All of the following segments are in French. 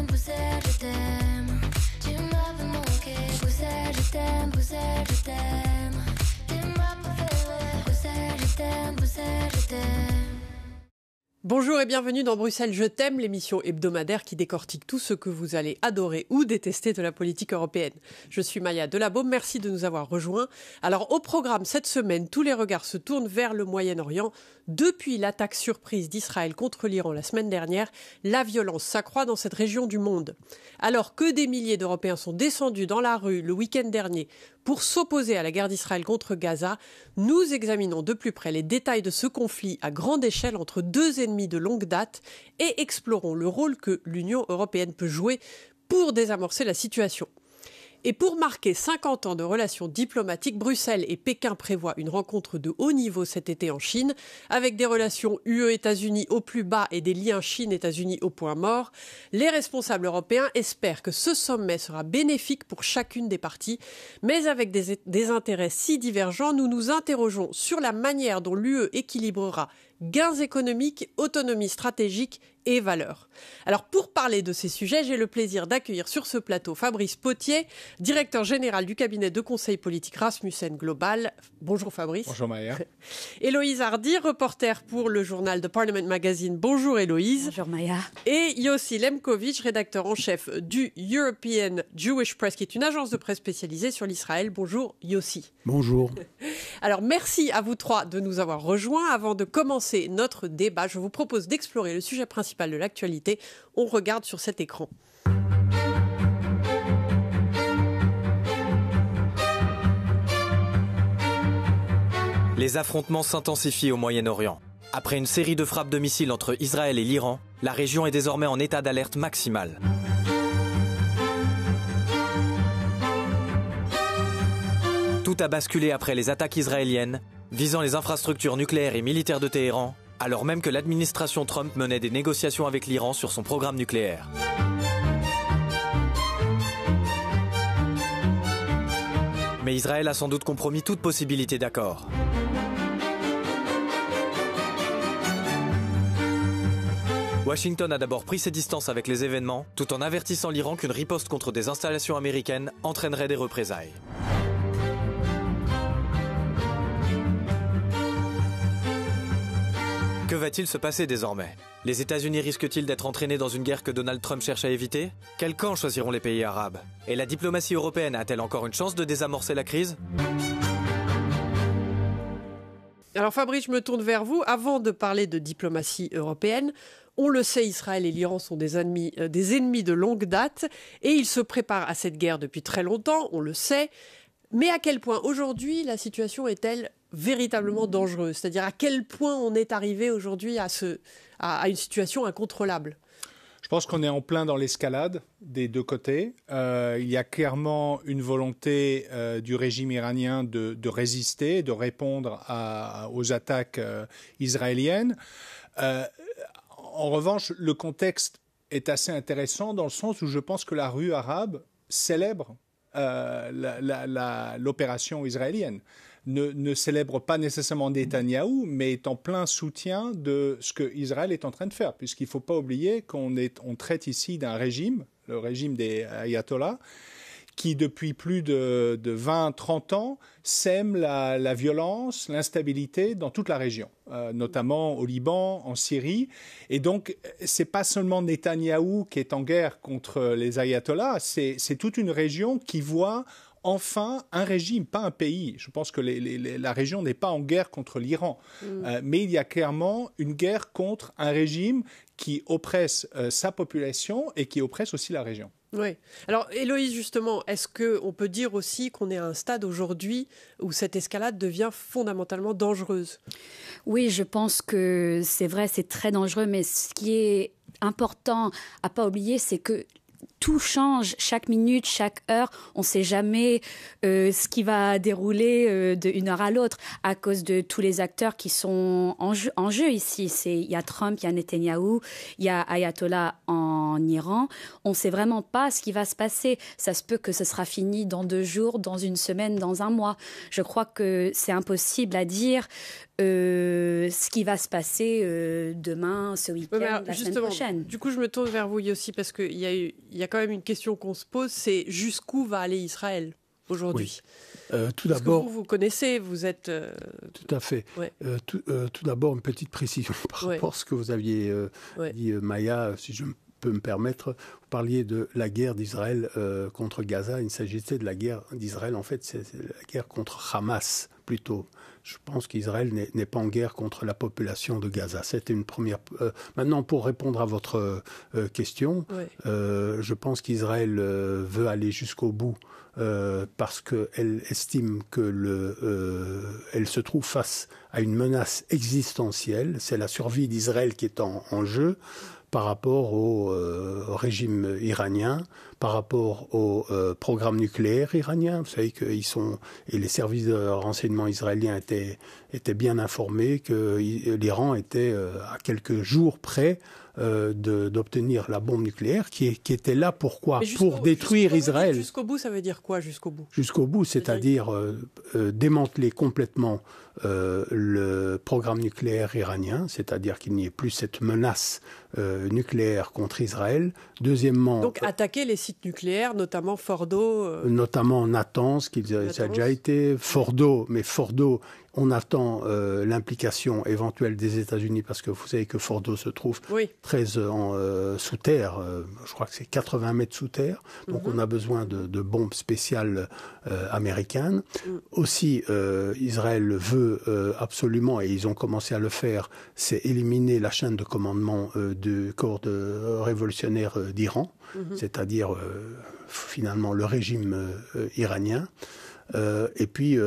t'aime, Bruxelles, je t'aime. Tu m'avais manqué, Bruxelles, je t'aime, Bruxelles, je t'aime. Tu m'as préféré, Bruxelles, je t'aime, Bruxelles, je t'aime. Bonjour et bienvenue dans Bruxelles Je t'aime, l'émission hebdomadaire qui décortique tout ce que vous allez adorer ou détester de la politique européenne. Je suis Maya Delabaume, merci de nous avoir rejoints. Alors au programme cette semaine, tous les regards se tournent vers le Moyen-Orient. Depuis l'attaque surprise d'Israël contre l'Iran la semaine dernière, la violence s'accroît dans cette région du monde. Alors que des milliers d'Européens sont descendus dans la rue le week-end dernier pour s'opposer à la guerre d'Israël contre Gaza, nous examinons de plus près les détails de ce conflit à grande échelle entre deux ennemis de longue date et explorons le rôle que l'Union européenne peut jouer pour désamorcer la situation. Et pour marquer 50 ans de relations diplomatiques, Bruxelles et Pékin prévoient une rencontre de haut niveau cet été en Chine, avec des relations UE-États-Unis au plus bas et des liens Chine-États-Unis au point mort. Les responsables européens espèrent que ce sommet sera bénéfique pour chacune des parties, mais avec des intérêts si divergents, nous nous interrogeons sur la manière dont l'UE équilibrera gains économiques, autonomie stratégique et valeurs. Alors pour parler de ces sujets, j'ai le plaisir d'accueillir sur ce plateau Fabrice Potier, directeur général du cabinet de conseil politique Rasmussen Global. Bonjour Fabrice. Bonjour Maya. Héloïse Hardy, reporter pour le journal The Parliament Magazine. Bonjour Héloïse. Bonjour Maya. Et Yossi Lemkovitch, rédacteur en chef du European Jewish Press, qui est une agence de presse spécialisée sur l'Israël. Bonjour Yossi. Bonjour. Alors merci à vous trois de nous avoir rejoints. Avant de commencer notre débat, je vous propose d'explorer le sujet principal de l'actualité. On regarde sur cet écran. Les affrontements s'intensifient au Moyen-Orient. Après une série de frappes de missiles entre Israël et l'Iran, la région est désormais en état d'alerte maximale. Tout a basculé après les attaques israéliennes visant les infrastructures nucléaires et militaires de Téhéran, alors même que l'administration Trump menait des négociations avec l'Iran sur son programme nucléaire. Mais Israël a sans doute compromis toute possibilité d'accord. Washington a d'abord pris ses distances avec les événements, tout en avertissant l'Iran qu'une riposte contre des installations américaines entraînerait des représailles. Que va-t-il se passer désormais ? Les États-Unis risquent-ils d'être entraînés dans une guerre que Donald Trump cherche à éviter ? Quel camp choisiront les pays arabes ? Et la diplomatie européenne a-t-elle encore une chance de désamorcer la crise ? Alors Fabrice, je me tourne vers vous. Avant de parler de diplomatie européenne, on le sait, Israël et l'Iran sont des ennemis de longue date et ils se préparent à cette guerre depuis très longtemps, on le sait. Mais à quel point aujourd'hui la situation est-elle véritablement dangereuse ? C'est-à-dire à quel point on est arrivé aujourd'hui à une situation incontrôlable ? Je pense qu'on est en plein dans l'escalade des deux côtés. Il y a clairement une volonté du régime iranien de résister, de répondre aux attaques israéliennes. En revanche, le contexte est assez intéressant dans le sens où je pense que la rue arabe célèbre l'opération israélienne. Ne célèbre pas nécessairement Netanyahou, mais est en plein soutien de ce que Israël est en train de faire, puisqu'il ne faut pas oublier qu'on traite ici d'un régime, le régime des ayatollahs, qui depuis plus de 20-30 ans sème la violence, l'instabilité dans toute la région, notamment au Liban, en Syrie. Et donc, c'est pas seulement Netanyahou qui est en guerre contre les ayatollahs, c'est toute une région qui voit enfin un régime, pas un pays. Je pense que la région n'est pas en guerre contre l'Iran, mais il y a clairement une guerre contre un régime qui oppresse sa population et qui oppresse aussi la région. Oui. Alors, Héloïse, justement, est-ce qu'on peut dire aussi qu'on est à un stade aujourd'hui où cette escalade devient fondamentalement dangereuse ? Oui, je pense que c'est vrai, c'est très dangereux, mais ce qui est important à pas oublier, c'est que tout change chaque minute, chaque heure. On ne sait jamais ce qui va dérouler d'une heure à l'autre à cause de tous les acteurs qui sont en jeu ici. Il y a Trump, il y a Netanyahou, il y a Ayatollah en en Iran, on ne sait vraiment pas ce qui va se passer. Ça se peut que ce sera fini dans 2 jours, dans 1 semaine, dans 1 mois. Je crois que c'est impossible à dire ce qui va se passer demain, ce week-end, la semaine prochaine. Du coup, je me tourne vers vous aussi, parce qu'il y a quand même une question qu'on se pose, c'est jusqu'où va aller Israël aujourd'hui ? Tout d'abord, vous connaissez, vous êtes... Tout à fait. Ouais. Tout d'abord, une petite précision par rapport à ce que vous aviez dit, Maya, si je peux me permettre. Vous parliez de la guerre d'Israël contre Gaza. Il s'agissait de la guerre d'Israël. En fait, c'est la guerre contre Hamas, plutôt. Je pense qu'Israël n'est pas en guerre contre la population de Gaza. C'était une première... Maintenant, pour répondre à votre question, je pense qu'Israël veut aller jusqu'au bout parce qu'elle estime que elle se trouve face à une menace existentielle. C'est la survie d'Israël qui est en jeu par rapport au régime iranien, par rapport au programme nucléaire iranien. Vous savez qu'ils sont... Et les services de renseignement israéliens étaient bien informés que l'Iran était à quelques jours près d'obtenir la bombe nucléaire qui était là pourquoi ? Pour détruire Israël. Jusqu'au bout, ça veut dire quoi, jusqu'au bout ? Jusqu'au bout, c'est-à-dire démanteler complètement le programme nucléaire iranien, c'est-à-dire qu'il n'y ait plus cette menace nucléaire contre Israël. Deuxièmement... Donc attaquer les sites nucléaires, notamment Fordo... Notamment Natanz, ça a déjà été, Fordo, mais Fordo... On attend l'implication éventuelle des États-Unis parce que vous savez que Fordo se trouve très sous terre. Je crois que c'est 80 mètres sous terre. Donc on a besoin de bombes spéciales américaines. Aussi, Israël veut absolument, et ils ont commencé à le faire, c'est éliminer la chaîne de commandement du corps révolutionnaire d'Iran, c'est-à-dire finalement le régime iranien. Et puis,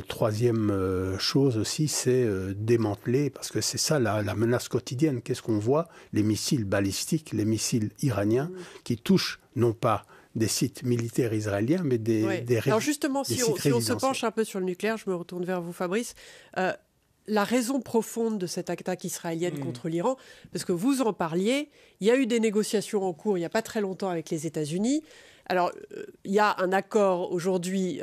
troisième chose aussi, c'est démanteler, parce que c'est ça la menace quotidienne. Qu'est-ce qu'on voit ? Les missiles balistiques, les missiles iraniens qui touchent non pas des sites militaires israéliens, mais des Alors justement, si on se penche un peu sur le nucléaire, je me retourne vers vous, Fabrice, la raison profonde de cette attaque israélienne contre l'Iran, parce que vous en parliez, il y a eu des négociations en cours il n'y a pas très longtemps avec les États-Unis. Alors, il y a un accord aujourd'hui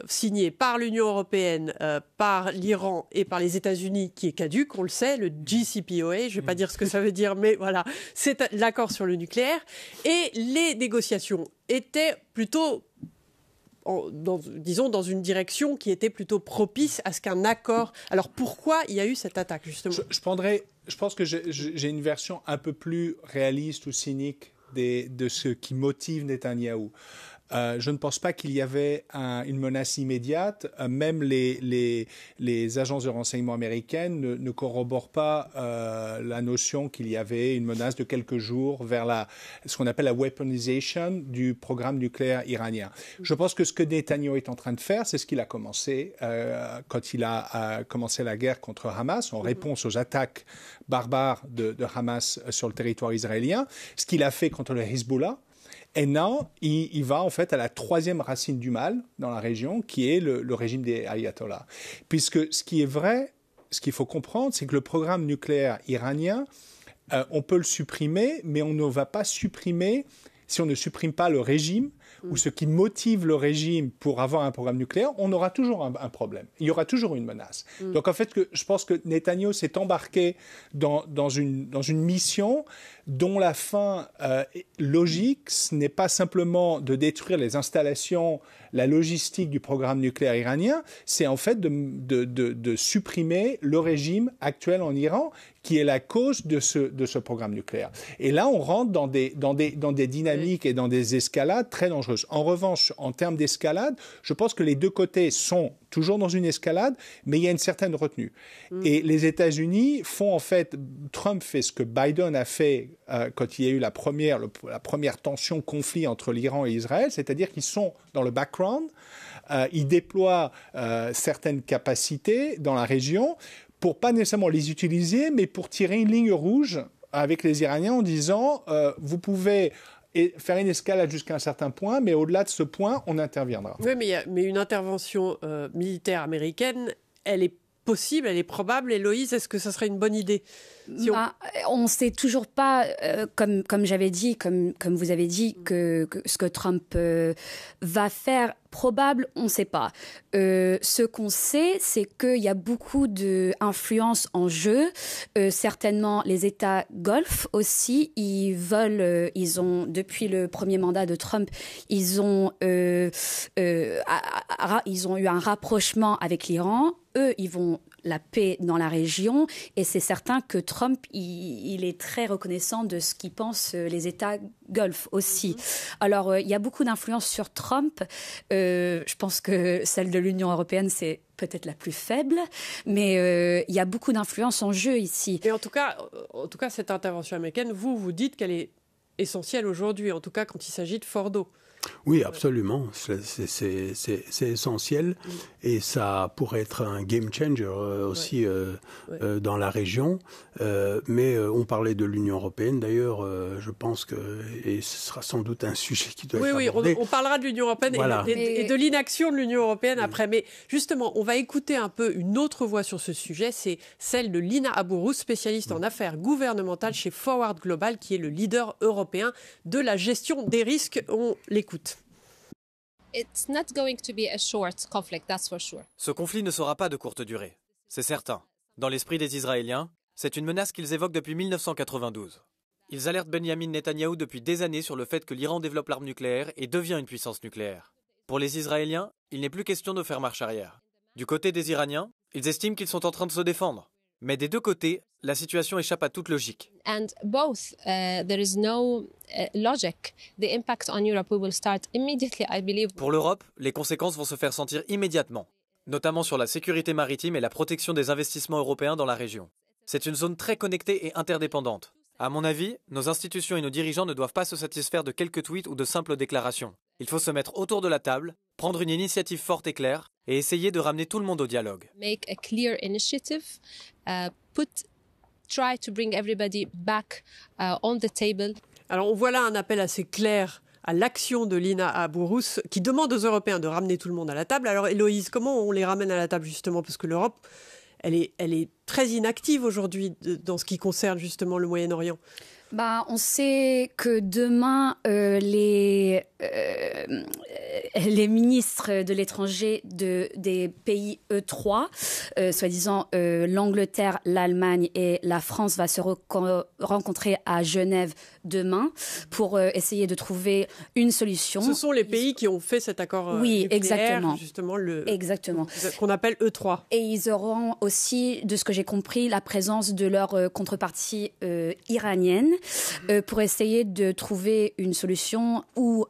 signé par l'Union européenne, par l'Iran et par les États-Unis qui est caduc, on le sait, le JCPOA, je ne vais pas dire ce que ça veut dire, mais voilà, c'est l'accord sur le nucléaire. Et les négociations étaient plutôt, dans une direction qui était plutôt propice à ce qu'un accord... Alors, pourquoi il y a eu cette attaque, justement ? Je pense que j'ai une version un peu plus réaliste ou cynique de ce qui motive Netanyahou. Je ne pense pas qu'il y avait une menace immédiate. Même les agences de renseignement américaines ne corroborent pas la notion qu'il y avait une menace de quelques jours vers ce qu'on appelle la weaponization du programme nucléaire iranien. Je pense que ce que Netanyahou est en train de faire, c'est ce qu'il a commencé quand il a commencé la guerre contre Hamas, en réponse aux attaques barbares de Hamas sur le territoire israélien, ce qu'il a fait contre le Hezbollah. Et non, il va en fait à la troisième racine du mal dans la région, qui est le régime des ayatollahs. Puisque ce qui est vrai, ce qu'il faut comprendre, c'est que le programme nucléaire iranien, on peut le supprimer, mais on ne va pas supprimer, si on ne supprime pas le régime, ou ce qui motive le régime pour avoir un programme nucléaire, on aura toujours un problème. Il y aura toujours une menace. Donc en fait, je pense que Netanyahou s'est embarqué dans une mission dont la fin logique, ce n'est pas simplement de détruire les installations, la logistique du programme nucléaire iranien, c'est en fait de supprimer le régime actuel en Iran, qui est la cause de ce programme nucléaire. Et là, on rentre dans des dynamiques et dans des escalades très dangereuses. En revanche, en termes d'escalade, je pense que les deux côtés sont toujours dans une escalade, mais il y a une certaine retenue. Et les États-Unis font en fait, Trump fait ce que Biden a fait quand il y a eu la première tension, conflit entre l'Iran et Israël, c'est-à-dire qu'ils sont dans le background, ils déploient certaines capacités dans la région pour pas nécessairement les utiliser, mais pour tirer une ligne rouge avec les Iraniens en disant vous pouvez faire une escalade jusqu'à un certain point, mais au-delà de ce point, on interviendra. Oui, mais une intervention militaire américaine, elle est possible, elle est probable. Héloïse, est-ce que ça serait une bonne idée? On ne sait toujours pas, comme j'avais dit, comme vous avez dit, que ce que Trump va faire. Probable, on ne sait pas. Ce qu'on sait, c'est qu'il y a beaucoup d'influence en jeu. Certainement, les États Golfe aussi, ils ont, depuis le premier mandat de Trump, ils ont eu un rapprochement avec l'Iran. Eux, ils vont la paix dans la région, et c'est certain que Trump, il est très reconnaissant de ce qu'ils pensent les États Golfe aussi. Alors, il y a beaucoup d'influence sur Trump. Je pense que celle de l'Union européenne, c'est peut-être la plus faible, mais il y a beaucoup d'influence en jeu ici. Et en tout cas, cette intervention américaine, vous dites qu'elle est essentielle aujourd'hui, en tout cas quand il s'agit de Fordo. Oui, absolument. C'est essentiel et ça pourrait être un game changer aussi dans la région. Mais on parlait de l'Union européenne d'ailleurs. Je pense que et ce sera sans doute un sujet qui doit être abordé. On parlera de l'Union européenne et de l'inaction de l'Union européenne après. Mais justement, on va écouter un peu une autre voix sur ce sujet. C'est celle de Lina Aburuz, spécialiste en affaires gouvernementales chez Forward Global, qui est le leader européen de la gestion des risques. On l'écoute. Ce conflit ne sera pas de courte durée, c'est certain. Dans l'esprit des Israéliens, c'est une menace qu'ils évoquent depuis 1992. Ils alertent Benjamin Netanyahou depuis des années sur le fait que l'Iran développe l'arme nucléaire et devient une puissance nucléaire. Pour les Israéliens, il n'est plus question de faire marche arrière. Du côté des Iraniens, ils estiment qu'ils sont en train de se défendre. Mais des deux côtés, la situation échappe à toute logique. And both, there is no logic. The impact on Europe will start immediately, I believe. Pour l'Europe, les conséquences vont se faire sentir immédiatement, notamment sur la sécurité maritime et la protection des investissements européens dans la région. C'est une zone très connectée et interdépendante. À mon avis, nos institutions et nos dirigeants ne doivent pas se satisfaire de quelques tweets ou de simples déclarations. Il faut se mettre autour de la table, prendre une initiative forte et claire et essayer de ramener tout le monde au dialogue. Make a clear initiative, try to bring everybody back on the table. Alors on voit là un appel assez clair à l'action de Lina Aburuz qui demande aux Européens de ramener tout le monde à la table. Alors Héloïse, comment on les ramène à la table justement? Parce que l'Europe, elle est très inactive aujourd'hui dans ce qui concerne justement le Moyen-Orient. On sait que demain, les ministres de l'étranger des pays E3, soi-disant l'Angleterre, l'Allemagne et la France, va se rencontrer à Genève demain pour essayer de trouver une solution. Ce sont les pays qui ont fait cet accord nucléaire, exactement. Justement, exactement. Qu'on appelle E3. Et ils auront aussi, de ce que j'ai compris, la présence de leur contrepartie iranienne pour essayer de trouver une solution ou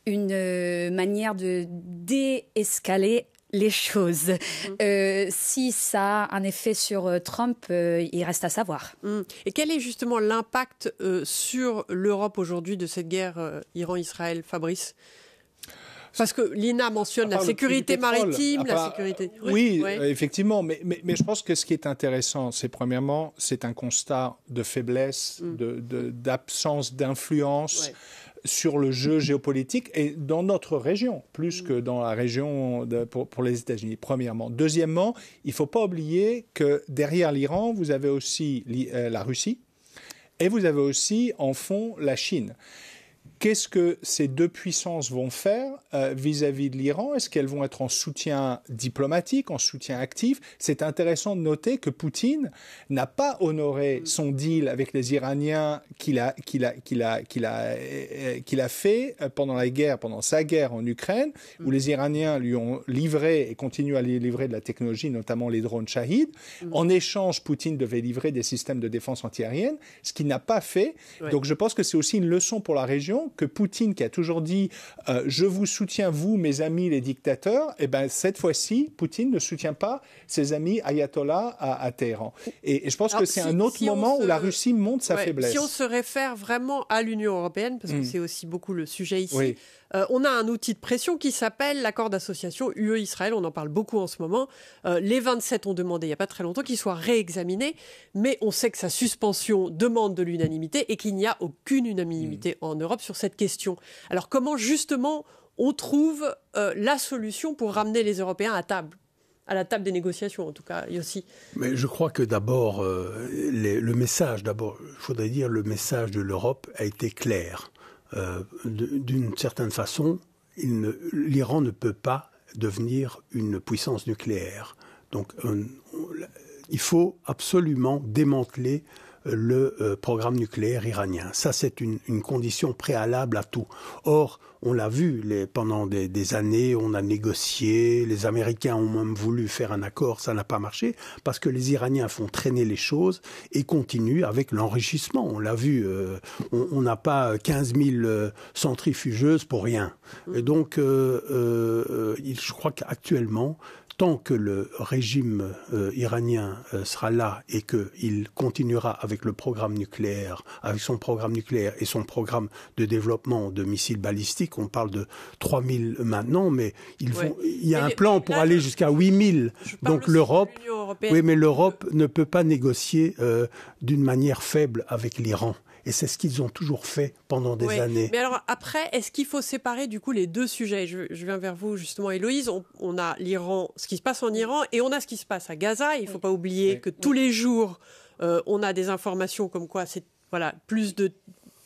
une manière de déescaler les choses. Si ça a un effet sur Trump, il reste à savoir. Et quel est justement l'impact sur l'Europe aujourd'hui de cette guerre Iran-Israël, Fabrice ? Parce que Lina mentionne la sécurité maritime, la sécurité... Oui, effectivement, mais je pense que ce qui est intéressant, c'est premièrement, c'est un constat de faiblesse, d'absence d'influence sur le jeu géopolitique et dans notre région, plus que dans la région pour les États-Unis, premièrement. Deuxièmement, il ne faut pas oublier que derrière l'Iran, vous avez aussi la Russie et vous avez aussi, en fond, la Chine. Qu'est-ce que ces deux puissances vont faire vis-à-vis de l'Iran? Est-ce qu'elles vont être en soutien diplomatique, en soutien actif? C'est intéressant de noter que Poutine n'a pas honoré son deal avec les Iraniens qu'il a fait pendant sa guerre en Ukraine, où les Iraniens lui ont livré et continuent à lui livrer de la technologie, notamment les drones Shahid. En échange, Poutine devait livrer des systèmes de défense antiaérienne, ce qu'il n'a pas fait. Donc je pense que c'est aussi une leçon pour la région, que Poutine, qui a toujours dit je vous soutiens, vous, mes amis, les dictateurs, et ben cette fois-ci, Poutine ne soutient pas ses amis ayatollahs à Téhéran. Et je pense que c'est un autre moment où la Russie montre sa faiblesse. Si on se réfère vraiment à l'Union européenne, parce que c'est aussi beaucoup le sujet ici, on a un outil de pression qui s'appelle l'accord d'association UE-Israël. On en parle beaucoup en ce moment. Les 27 ont demandé il n'y a pas très longtemps qu'il soit réexaminé, mais on sait que sa suspension demande de l'unanimité et qu'il n'y a aucune unanimité en Europe sur cette question. Alors comment justement on trouve la solution pour ramener les Européens à table ? à la table des négociations, en tout cas, Yossi. Mais je crois que d'abord, le message, il faudrait dire le message de l'Europe a été clair. D'une certaine façon, l'Iran ne peut pas devenir une puissance nucléaire. Donc, il faut absolument démanteler le programme nucléaire iranien. Ça, c'est une condition préalable à tout. Or, on l'a vu pendant des années, on a négocié, les Américains ont même voulu faire un accord, ça n'a pas marché, parce que les Iraniens font traîner les choses et continuent avec l'enrichissement. On l'a vu, on n'a pas 15 000 centrifugeuses pour rien. Et donc, je crois qu'actuellement, tant que le régime iranien sera là et qu'il continuera avec le programme nucléaire, avec son programme nucléaire et son programme de développement de missiles balistiques, on parle de 3000 maintenant, mais il y a un plan pour aller jusqu'à 8000. Donc l'Europe, mais l'Europe ne peut pas négocier d'une manière faible avec l'Iran. Et c'est ce qu'ils ont toujours fait pendant des années. Mais alors après, est-ce qu'il faut séparer du coup les deux sujets ? Je viens vers vous justement, Héloïse. On a l'Iran, ce qui se passe en Iran, et on a ce qui se passe à Gaza. Il ne faut pas oublier que tous les jours, on a des informations comme quoi c'est plus de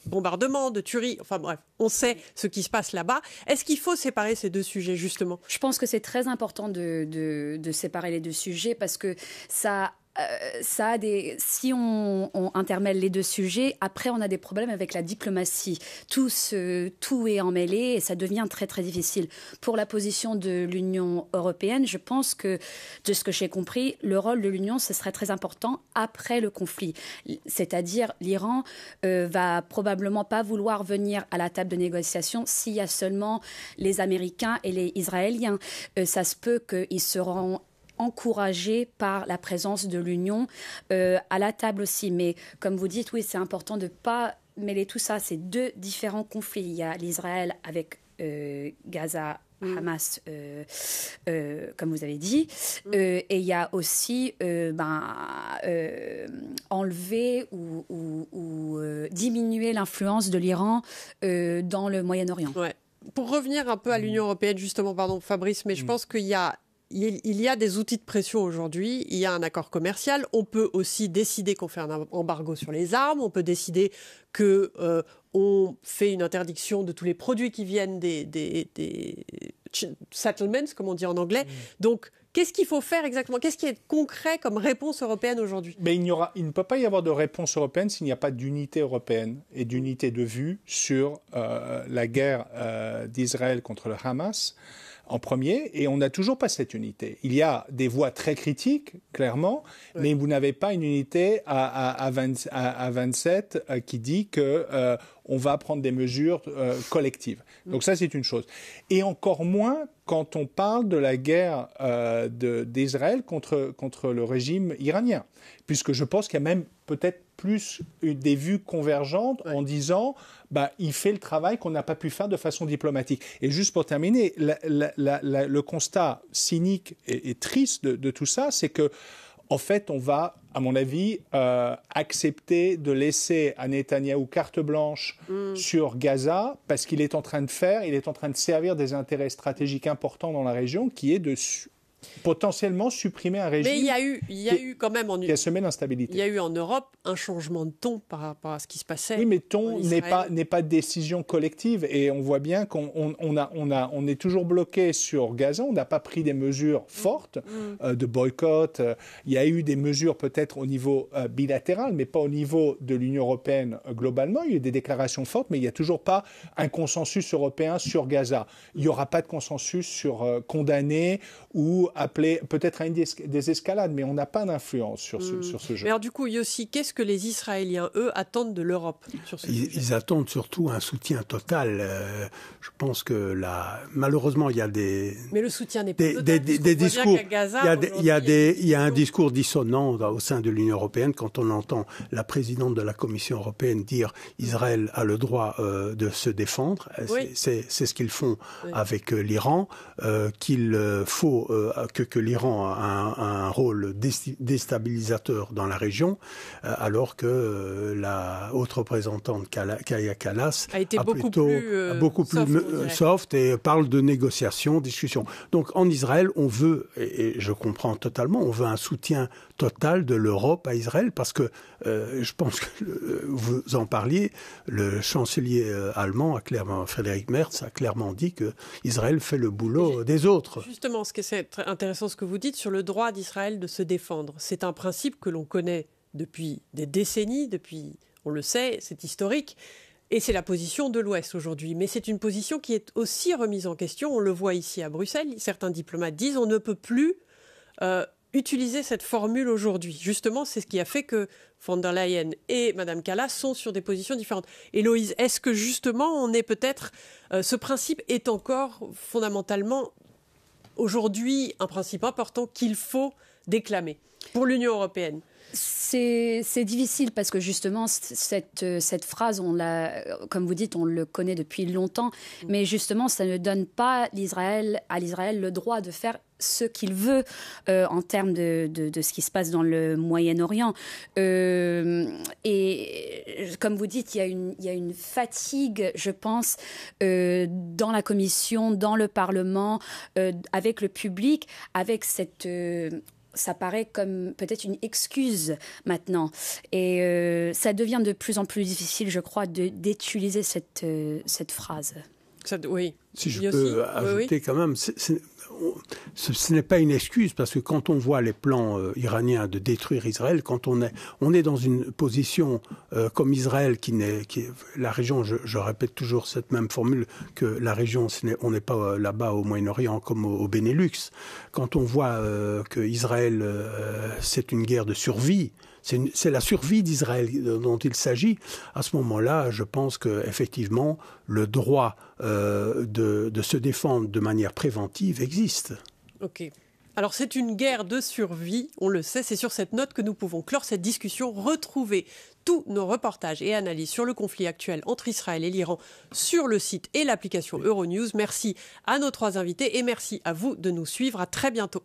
bombardements, de tueries. Enfin bref, on sait ce qui se passe là-bas. Est-ce qu'il faut séparer ces deux sujets justement ? Je pense que c'est très important de séparer les deux sujets parce que ça a si on intermêle les deux sujets, après on a des problèmes avec la diplomatie. Tout est emmêlé et ça devient très très difficile. Pour la position de l'Union européenne, je pense que, de ce que j'ai compris, le rôle de l'Union, ce serait très important après le conflit. C'est-à-dire, l'Iran va probablement pas vouloir venir à la table de négociation s'il y a seulement les Américains et les Israéliens. Ça se peut qu'ils seront encouragés par la présence de l'Union à la table aussi. Mais comme vous dites, oui, c'est important de ne pas mêler tout ça. C'est deux différents conflits. Il y a l'Israël avec Gaza, Hamas, comme vous avez dit. Et il y a aussi enlever ou diminuer l'influence de l'Iran dans le Moyen-Orient. Ouais. Pour revenir un peu à l'Union européenne, justement, pardon Fabrice, mais je pense qu'il y a des outils de pression aujourd'hui, il y a un accord commercial, on peut aussi décider qu'on fait un embargo sur les armes, on peut décider qu'on fait une interdiction de tous les produits qui viennent des settlements, comme on dit en anglais. Donc, qu'est-ce qu'il faut faire exactement ? Qu'est-ce qui est concret comme réponse européenne aujourd'hui ? Mais il ne peut pas y avoir de réponse européenne s'il n'y a pas d'unité européenne et d'unité de vue sur la guerre d'Israël contre le Hamas en premier, et on n'a toujours pas cette unité. Il y a des voix très critiques, clairement, mais vous n'avez pas une unité à 27 qui dit qu'on va prendre des mesures collectives. Donc ça, c'est une chose. Et encore moins quand on parle de la guerre d'Israël contre le régime iranien, puisque je pense qu'il y a même peut-être plus des vues convergentes en disant il fait le travail qu'on n'a pas pu faire de façon diplomatique. Et juste pour terminer, le constat cynique et triste de tout ça, c'est que en fait, on va, à mon avis, accepter de laisser à Netanyahou carte blanche sur Gaza parce qu'il est en train de servir des intérêts stratégiques importants dans la région, qui est de potentiellement supprimer un régime. Mais il y a eu quand même qui a semé l'instabilité. Il y a eu en Europe un changement de ton par rapport à ce qui se passait. Oui, mais ton n'est pas décision collective, et on voit bien qu'on est toujours bloqué sur Gaza. On n'a pas pris des mesures fortes de boycott. Il y a eu des mesures peut-être au niveau bilatéral, mais pas au niveau de l'Union européenne globalement. Il y a eu des déclarations fortes, mais il n'y a toujours pas un consensus européen sur Gaza. Il n'y aura pas de consensus sur condamner ou appeler peut-être à une désescalade, mais on n'a pas d'influence sur ce jeu. Mais alors du coup, Yossi, qu'est-ce que les Israéliens, eux, attendent de l'Europe sur ce sujet ? Ils attendent surtout un soutien total. Je pense que malheureusement, il y a des... Mais le soutien n'est pas total, des discours. Gaza, il y a un discours dissonant au sein de l'Union européenne quand on entend la présidente de la Commission européenne dire Israël a le droit de se défendre. Oui. C'est ce qu'ils font avec l'Iran, qu'il faut que l'Iran a un rôle déstabilisateur dans la région, alors que la haute représentante Kaja Kallas a été beaucoup plus soft et parle de négociations, discussions. Donc en Israël, on veut, et je comprends totalement, on veut un soutien total de l'Europe à Israël, parce que je pense que vous en parliez, le chancelier allemand, Frédéric Merz, a clairement dit que Israël fait le boulot des autres. Justement, c'est intéressant ce que vous dites sur le droit d'Israël de se défendre. C'est un principe que l'on connaît depuis des décennies, on le sait, c'est historique, et c'est la position de l'Ouest aujourd'hui. Mais c'est une position qui est aussi remise en question. On le voit ici à Bruxelles. Certains diplomates disent on ne peut plus utiliser cette formule aujourd'hui. Justement, c'est ce qui a fait que von der Leyen et Mme Kallas sont sur des positions différentes. Héloïse, est-ce que justement, on est peut-être... ce principe est encore fondamentalement, aujourd'hui, un principe important qu'il faut déclamer pour l'Union européenne? C'est difficile parce que justement cette phrase, comme vous dites, on le connaît depuis longtemps, mais justement ça ne donne pas à l'Israël le droit de faire ce qu'il veut en termes de ce qui se passe dans le Moyen-Orient. Et comme vous dites, il y a une fatigue, je pense, dans la Commission, dans le Parlement, avec le public, avec cette... ça paraît comme peut-être une excuse maintenant. Et ça devient de plus en plus difficile, je crois, d'utiliser cette phrase. Oui. Si je peux ajouter quand même, ce n'est pas une excuse, parce que quand on voit les plans iraniens de détruire Israël, quand on est dans une position comme Israël, la région, je répète toujours cette même formule, que la région, on n'est pas là-bas au Moyen-Orient comme au Benelux. Quand on voit que Israël, c'est une guerre de survie, c'est la survie d'Israël dont il s'agit. À ce moment-là, je pense qu'effectivement, le droit de se défendre de manière préventive existe. Ok. Alors c'est une guerre de survie, on le sait. C'est sur cette note que nous pouvons clore cette discussion. Retrouvez tous nos reportages et analyses sur le conflit actuel entre Israël et l'Iran sur le site et l'application Euronews. Merci à nos 3 invités et merci à vous de nous suivre. À très bientôt.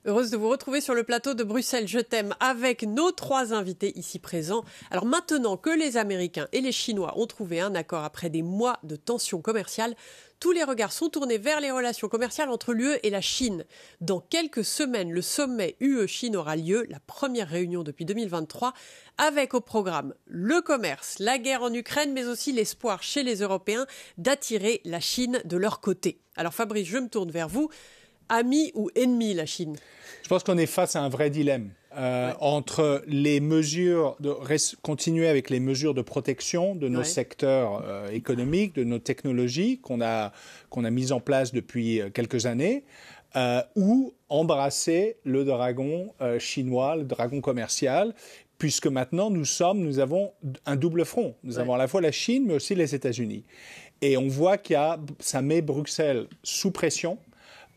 Heureuse de vous retrouver sur le plateau de Bruxelles Je t'aime avec nos 3 invités ici présents. Alors maintenant que les Américains et les Chinois ont trouvé un accord après des mois de tensions commerciales, tous les regards sont tournés vers les relations commerciales entre l'UE et la Chine. Dans quelques semaines, le sommet UE-Chine aura lieu, la première réunion depuis 2023, avec au programme le commerce, la guerre en Ukraine, mais aussi l'espoir chez les Européens d'attirer la Chine de leur côté. Alors Fabrice, je me tourne vers vous. Ami ou ennemi, la Chine? Je pense qu'on est face à un vrai dilemme entre les mesures continuer avec les mesures de protection de nos secteurs économiques, de nos technologies qu'on a mises en place depuis quelques années, ou embrasser le dragon chinois, le dragon commercial, puisque maintenant nous avons un double front. Nous avons à la fois la Chine, mais aussi les États-Unis. Et on voit ça met Bruxelles sous pression.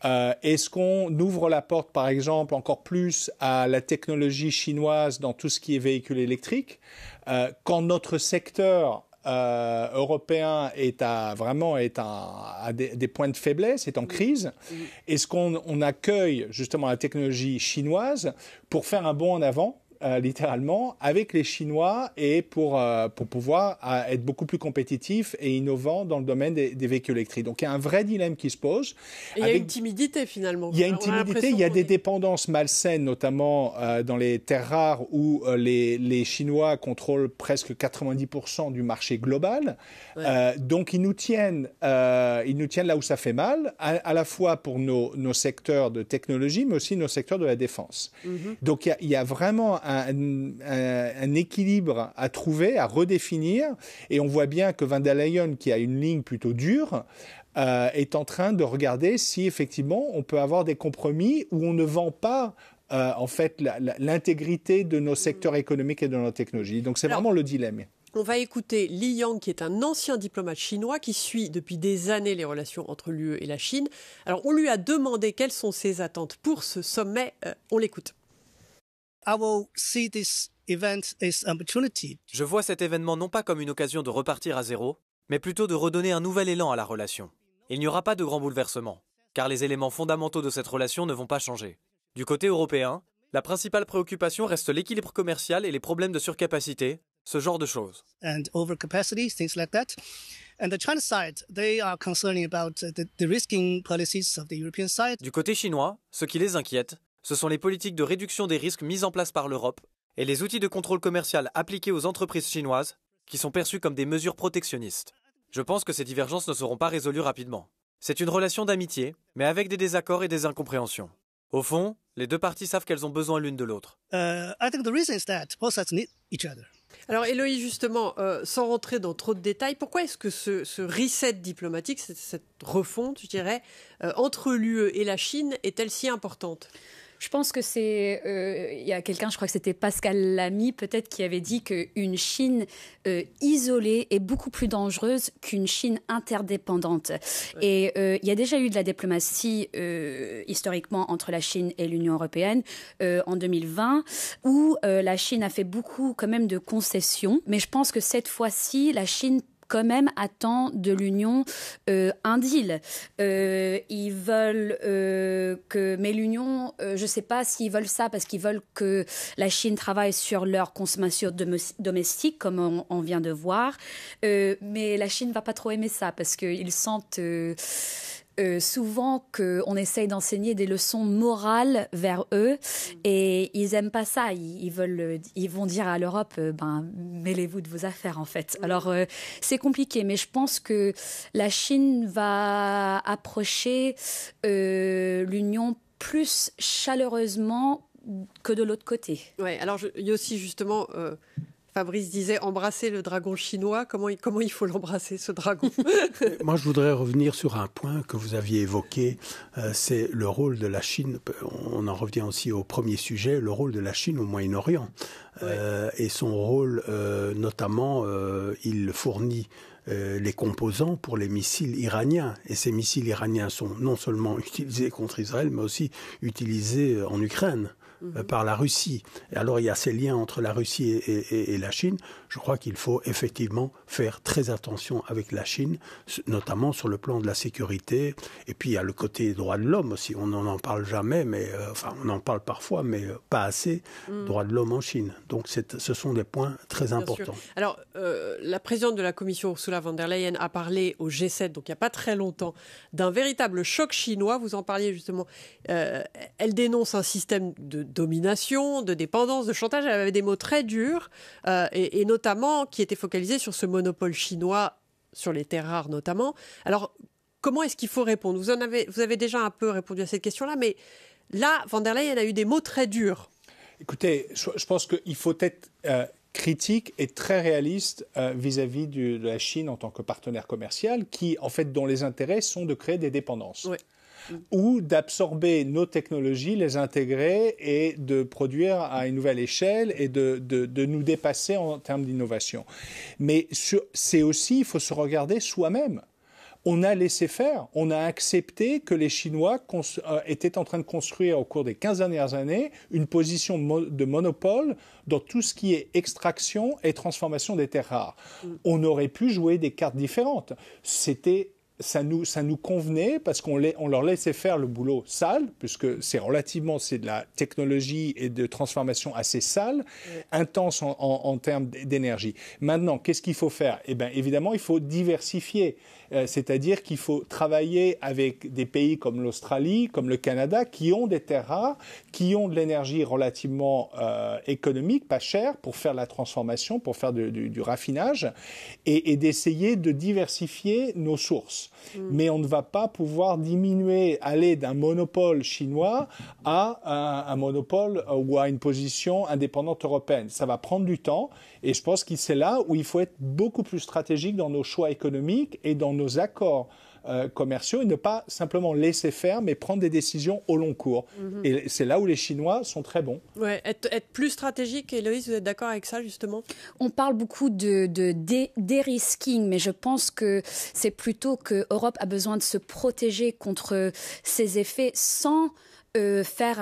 Est-ce qu'on ouvre la porte, par exemple, encore plus à la technologie chinoise dans tout ce qui est véhicule électrique, quand notre secteur européen est à des points de faiblesse, est en crise? Est-ce qu'on accueille justement la technologie chinoise pour faire un bond en avant, littéralement, avec les Chinois et pour pouvoir être beaucoup plus compétitif et innovant dans le domaine des véhicules électriques. Donc il y a un vrai dilemme qui se pose. Et il y a une timidité finalement. Il y a une timidité, il y a des dépendances malsaines, notamment dans les terres rares où les Chinois contrôlent presque 90% du marché global. Donc ils nous tiennent là où ça fait mal, à la fois pour nos secteurs de technologie, mais aussi nos secteurs de la défense. Donc il y a vraiment un équilibre à trouver, à redéfinir, et on voit bien que von der Leyen, qui a une ligne plutôt dure, est en train de regarder si effectivement on peut avoir des compromis où on ne vend pas en fait l'intégrité de nos secteurs économiques et de nos technologies. Donc c'est vraiment le dilemme. On va écouter Li Yang, qui est un ancien diplomate chinois qui suit depuis des années les relations entre l'UE et la Chine. Alors on lui a demandé quelles sont ses attentes pour ce sommet. On l'écoute. Je vois cet événement non pas comme une occasion de repartir à zéro, mais plutôt de redonner un nouvel élan à la relation. Il n'y aura pas de grand bouleversement, car les éléments fondamentaux de cette relation ne vont pas changer. Du côté européen, la principale préoccupation reste l'équilibre commercial et les problèmes de surcapacité, ce genre de choses. Du côté chinois, ce qui les inquiète, ce sont les politiques de réduction des risques mises en place par l'Europe et les outils de contrôle commercial appliqués aux entreprises chinoises qui sont perçus comme des mesures protectionnistes. Je pense que ces divergences ne seront pas résolues rapidement. C'est une relation d'amitié, mais avec des désaccords et des incompréhensions. Au fond, les deux parties savent qu'elles ont besoin l'une de l'autre. Alors Héloïse, justement, sans rentrer dans trop de détails, pourquoi est-ce que ce reset diplomatique, cette refonte, je dirais, entre l'UE et la Chine est-elle si importante ? Je pense que il y a quelqu'un, je crois que c'était Pascal Lamy, peut-être, qui avait dit qu'une Chine isolée est beaucoup plus dangereuse qu'une Chine interdépendante. Ouais. Et il y a déjà eu de la diplomatie historiquement entre la Chine et l'Union européenne en 2020, où la Chine a fait beaucoup quand même de concessions. Mais je pense que cette fois-ci, la Chine quand même attend de l'Union un deal. Ils veulent mais l'Union, je ne sais pas s'ils veulent ça parce qu'ils veulent que la Chine travaille sur leur consommation domestique, comme on vient de voir. Mais la Chine ne va pas trop aimer ça parce qu'ils sentent souvent qu'on essaye d'enseigner des leçons morales vers eux et ils n'aiment pas ça. Ils vont dire à l'Europe, mêlez-vous de vos affaires en fait. Alors c'est compliqué, mais je pense que la Chine va approcher l'Union plus chaleureusement que de l'autre côté. Ouais, alors il y a aussi justement... Fabrice disait embrasser le dragon chinois. Comment il faut l'embrasser, ce dragon ? Moi, je voudrais revenir sur un point que vous aviez évoqué. C'est le rôle de la Chine. On en revient aussi au premier sujet, le rôle de la Chine au Moyen-Orient. Ouais. Et son rôle, notamment, il fournit les composants pour les missiles iraniens. Et ces missiles iraniens sont non seulement utilisés contre Israël, mais aussi utilisés en Ukraine. Par la Russie. Et alors, il y a ces liens entre la Russie et la Chine. Je crois qu'il faut effectivement faire très attention avec la Chine, notamment sur le plan de la sécurité. Et puis, il y a le côté droits de l'homme aussi. On n'en parle jamais, mais on en parle parfois, mais pas assez. Droits de l'homme en Chine. Donc, ce sont des points très importants. Sûr. Alors, la présidente de la Commission, Ursula von der Leyen, a parlé au G7, donc il n'y a pas très longtemps, d'un véritable choc chinois. Vous en parliez justement. Elle dénonce un système de domination, de dépendance, de chantage. Elle avait des mots très durs et notamment qui étaient focalisés sur ce monopole chinois, sur les terres rares notamment. Alors, comment est-ce qu'il faut répondre ? Vous avez déjà un peu répondu à cette question-là, mais là, von der Leyen a eu des mots très durs. Écoutez, je pense qu'il faut être critique et très réaliste vis-à-vis de la Chine en tant que partenaire commercial qui, en fait, dont les intérêts sont de créer des dépendances. Oui. Ou d'absorber nos technologies, les intégrer et de produire à une nouvelle échelle et de nous dépasser en termes d'innovation. Mais c'est aussi, il faut se regarder soi-même. On a laissé faire, on a accepté que les Chinois étaient en train de construire au cours des 15 dernières années une position de monopole dans tout ce qui est extraction et transformation des terres rares. On aurait pu jouer des cartes différentes. Ça nous convenait parce qu'on leur laissait faire le boulot sale, puisque c'est de la technologie et de transformation assez sale, intense en termes d'énergie. Maintenant, qu'est-ce qu'il faut faire ? Eh bien, évidemment, il faut diversifier. C'est-à-dire qu'il faut travailler avec des pays comme l'Australie, comme le Canada, qui ont des terres rares, qui ont de l'énergie relativement économique, pas chère, pour faire la transformation, pour faire du raffinage, et d'essayer de diversifier nos sources. Mais on ne va pas pouvoir aller d'un monopole chinois à un monopole ou à une position indépendante européenne. Ça va prendre du temps, et je pense que c'est là où il faut être beaucoup plus stratégique dans nos choix économiques et dans nos accords commerciaux et ne pas simplement laisser faire, mais prendre des décisions au long cours. Et c'est là où les Chinois sont très bons. Ouais, être plus stratégique. Héloïse, vous êtes d'accord avec ça, justement ? On parle beaucoup de dérisking, mais je pense que c'est plutôt que l'Europe a besoin de se protéger contre ces effets sans faire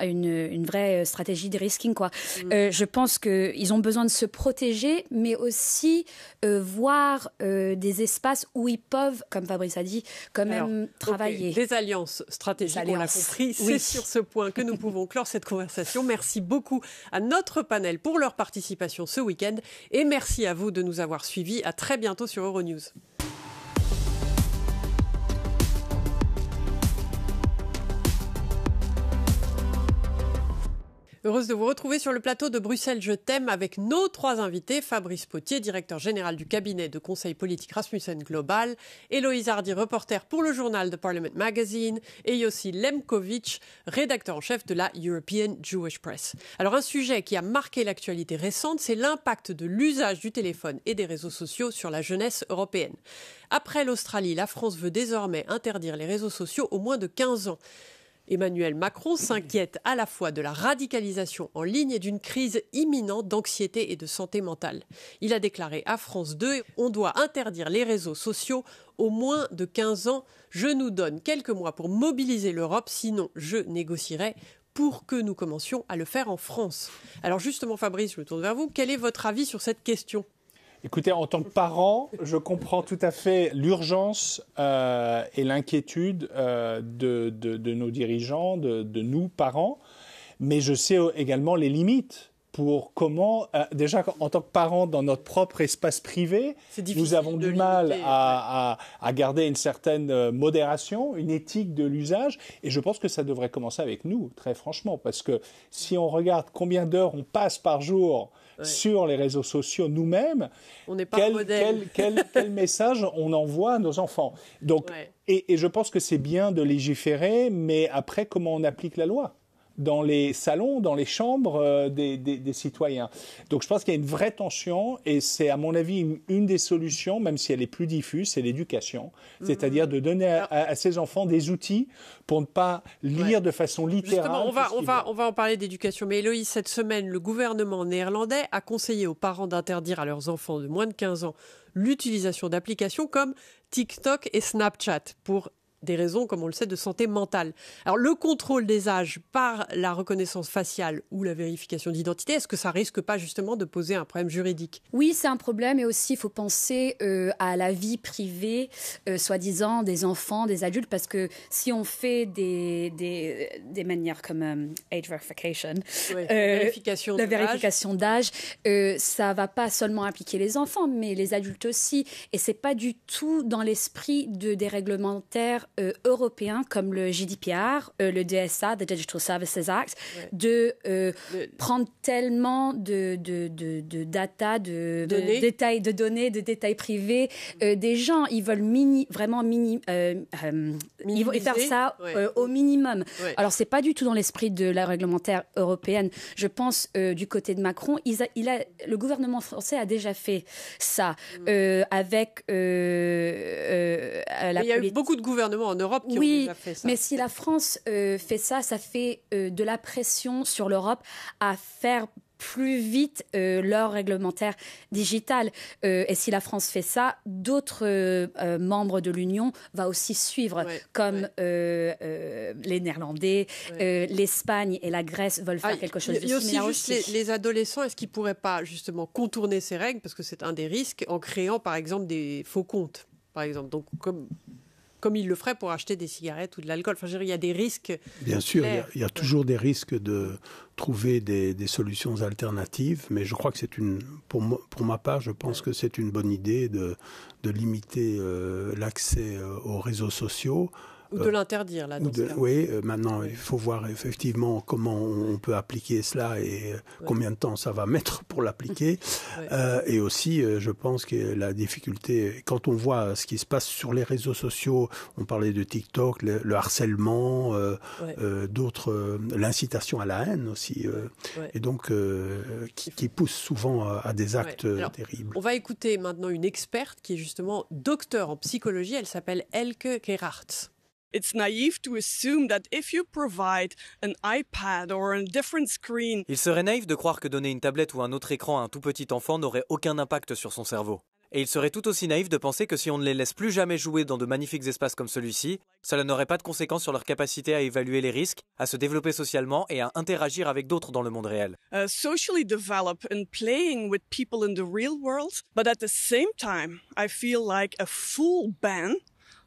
une vraie stratégie de risking, quoi. Je pense qu'ils ont besoin de se protéger, mais aussi voir des espaces où ils peuvent, comme Fabrice a dit, quand même travailler. Des alliances stratégiques, on l'a compris. C'est sur ce point que nous pouvons clore cette conversation. Merci beaucoup à notre panel pour leur participation ce week-end et merci à vous de nous avoir suivis. À très bientôt sur Euronews. Heureuse de vous retrouver sur le plateau de Bruxelles Je t'aime avec nos 3 invités, Fabrice Potier, directeur général du cabinet de conseil politique Rasmussen Global, Héloïse Hardy, reporter pour le journal The Parliament Magazine, et Yossi Lemkovic, rédacteur en chef de la European Jewish Press. Alors un sujet qui a marqué l'actualité récente, c'est l'impact de l'usage du téléphone et des réseaux sociaux sur la jeunesse européenne. Après l'Australie, la France veut désormais interdire les réseaux sociaux aux moins de 15 ans. Emmanuel Macron s'inquiète à la fois de la radicalisation en ligne et d'une crise imminente d'anxiété et de santé mentale. Il a déclaré à France 2 « On doit interdire les réseaux sociaux aux moins de 15 ans. Je nous donne quelques mois pour mobiliser l'Europe, sinon je négocierai pour que nous commencions à le faire en France. » Alors justement Fabrice, je me tourne vers vous. Quel est votre avis sur cette question ? Écoutez, en tant que parent, je comprends tout à fait l'urgence et l'inquiétude de nos dirigeants, de nous, parents, mais je sais également les limites pour comment, déjà en tant que parents dans notre propre espace privé, nous avons du mal à garder une certaine modération, une éthique de l'usage, et je pense que ça devrait commencer avec nous, très franchement, parce que si on regarde combien d'heures on passe par jour sur les réseaux sociaux nous-mêmes, on n'est pas quel message on envoie à nos enfants. Donc, et je pense que c'est bien de légiférer, mais après, comment on applique la loi ? Dans les salons, dans les chambres des citoyens. Donc je pense qu'il y a une vraie tension et c'est à mon avis une des solutions, même si elle est plus diffuse, c'est l'éducation. C'est-à-dire de donner à ces enfants des outils pour ne pas lire de façon littérale. Justement, on va en parler d'éducation. Mais Héloïse, cette semaine, le gouvernement néerlandais a conseillé aux parents d'interdire à leurs enfants de moins de 15 ans l'utilisation d'applications comme TikTok et Snapchat pour des raisons, comme on le sait, de santé mentale. Alors, le contrôle des âges par la reconnaissance faciale ou la vérification d'identité, est-ce que ça risque pas justement de poser un problème juridique ? Oui, c'est un problème, et aussi il faut penser à la vie privée, soi-disant, des enfants, des adultes, parce que si on fait des manières comme age verification, la vérification d'âge, ça va pas seulement impliquer les enfants, mais les adultes aussi, et c'est pas du tout dans l'esprit des réglementaires européens comme le GDPR, le DSA, the Digital Services Act, de prendre tellement de data, de détails, de données, de détails privés des gens. Ils veulent vraiment ils vont faire ça au minimum. Alors c'est pas du tout dans l'esprit de la réglementaire européenne. Je pense du côté de Macron, le gouvernement français a déjà fait ça avec il y a eu beaucoup de gouvernements en Europe qui ont déjà fait ça. Mais si la France fait ça, ça fait de la pression sur l'Europe à faire plus vite leur réglementaire digital. Et si la France fait ça, d'autres membres de l'Union vont aussi suivre, comme les Néerlandais, l'Espagne et la Grèce veulent faire quelque chose de similaire aussi. Les adolescents, est-ce qu'ils ne pourraient pas justement contourner ces règles, parce que c'est un des risques, en créant par exemple des faux comptes, par exemple. Donc comme ils le feraient pour acheter des cigarettes ou de l'alcool. Enfin, je veux dire, il y a des risques. Bien sûr, il y a toujours des risques de trouver des solutions alternatives, mais je crois que pour ma part, je pense que c'est une bonne idée de limiter l'accès aux réseaux sociaux. Ou de l'interdire, là, dans ce cas. Oui, maintenant, il faut voir effectivement comment on peut appliquer cela et combien de temps ça va mettre pour l'appliquer. Et aussi, je pense que la difficulté, quand on voit ce qui se passe sur les réseaux sociaux, on parlait de TikTok, le harcèlement, d'autres, l'incitation à la haine aussi, et donc qui pousse souvent à des actes terribles. On va écouter maintenant une experte qui est justement docteure en psychologie, elle s'appelle Elke Gerards. It's naive to assume that if you provide an iPad or a different screen. Il serait naïf de croire que donner une tablette ou un autre écran à un tout petit enfant n'aurait aucun impact sur son cerveau. Et il serait tout aussi naïf de penser que si on ne les laisse plus jamais jouer dans de magnifiques espaces comme celui-ci, cela n'aurait pas de conséquences sur leur capacité à évaluer les risques, à se développer socialement et à interagir avec d'autres dans le monde réel. Socially develop and playing with people in the real world, but at the same time, I feel like a full ban,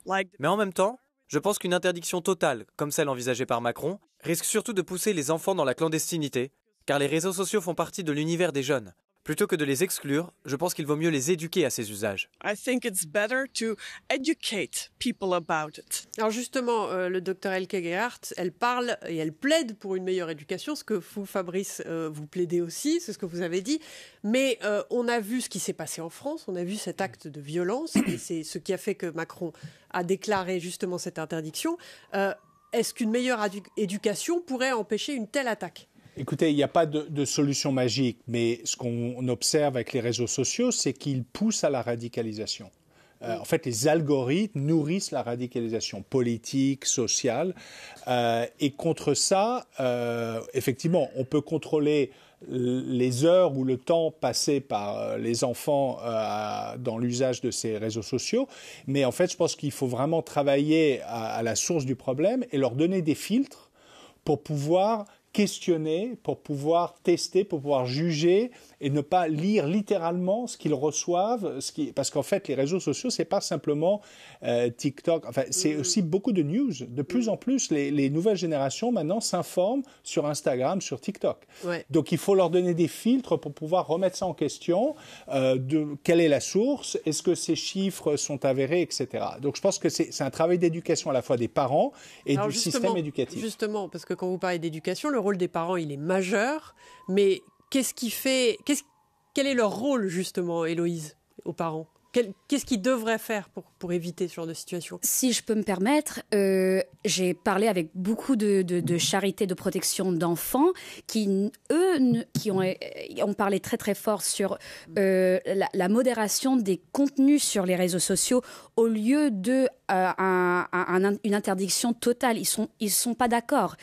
like... Mais en même temps, je pense qu'une interdiction totale, comme celle envisagée par Macron, risque surtout de pousser les enfants dans la clandestinité, car les réseaux sociaux font partie de l'univers des jeunes. Plutôt que de les exclure, je pense qu'il vaut mieux les éduquer à ces usages. I think it's better to educate people about it. Alors justement, le docteur Elke Gerhardt, elle parle et elle plaide pour une meilleure éducation, ce que vous, Fabrice, vous plaidez aussi, c'est ce que vous avez dit. Mais on a vu ce qui s'est passé en France, on a vu cet acte de violence, et c'est ce qui a fait que Macron a déclaré justement cette interdiction. Est-ce qu'une meilleure éducation pourrait empêcher une telle attaque ? Écoutez, il n'y a pas de solution magique, mais ce qu'on observe avec les réseaux sociaux, c'est qu'ils poussent à la radicalisation. En fait, les algorithmes nourrissent la radicalisation politique, sociale. Et contre ça, effectivement, on peut contrôler les heures ou le temps passé par les enfants dans l'usage de ces réseaux sociaux. Mais en fait, je pense qu'il faut vraiment travailler à la source du problème et leur donner des filtres pour pouvoir questionner, pour pouvoir tester, pour pouvoir juger et ne pas lire littéralement ce qu'ils reçoivent, parce qu'en fait les réseaux sociaux c'est pas simplement TikTok, enfin c'est aussi beaucoup de news. De plus en plus les nouvelles générations maintenant s'informent sur Instagram, sur TikTok. Ouais. Donc il faut leur donner des filtres pour pouvoir remettre ça en question, de quelle est la source, est-ce que ces chiffres sont avérés, etc. Donc je pense que c'est un travail d'éducation à la fois des parents et du système éducatif. Justement, parce que quand vous parlez d'éducation, le rôle des parents, il est majeur, mais quel est leur rôle, justement, Héloïse, aux parents ? Qu'est-ce qu'ils devraient faire pour éviter ce genre de situation ? Si je peux me permettre, j'ai parlé avec beaucoup de charités de protection d'enfants qui ont parlé très très fort sur la modération des contenus sur les réseaux sociaux au lieu de une interdiction totale. Ils sont pas d'accord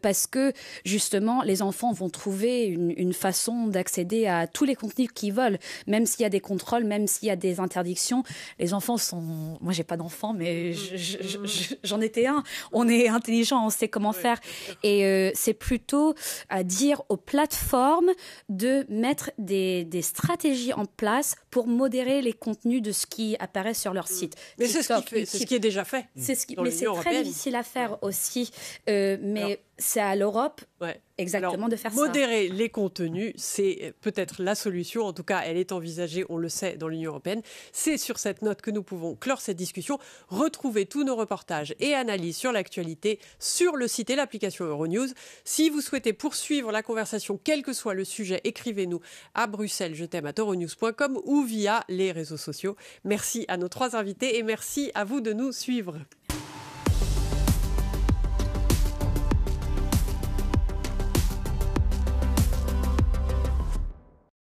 parce que justement les enfants vont trouver une façon d'accéder à tous les contenus qu'ils veulent, même s'il y a des contrôles, même s'il y a des interdictions. Les enfants sont... Moi, j'ai pas d'enfants, mais j'en étais un. On est intelligent, on sait comment faire. Et c'est plutôt à dire aux plateformes de mettre des stratégies en place pour modérer les contenus de ce qui apparaît sur leur site. Mais c'est ce qui est déjà fait. Mais c'est très difficile à faire aussi. Mais c'est à l'Europe exactement de faire ça. Modérer les contenus, c'est peut-être la solution. En tout cas, elle est envisagée, on le sait, dans l'Union européenne. C'est sur cette note que nous pouvons clore cette discussion. Retrouvez tous nos reportages et analyses sur l'actualité sur le site et l'application Euronews. Si vous souhaitez poursuivre la conversation, quel que soit le sujet, écrivez-nous à bruxellesjet'aime@euronews.com ou via les réseaux sociaux. Merci à nos 3 invités et merci à vous de nous suivre.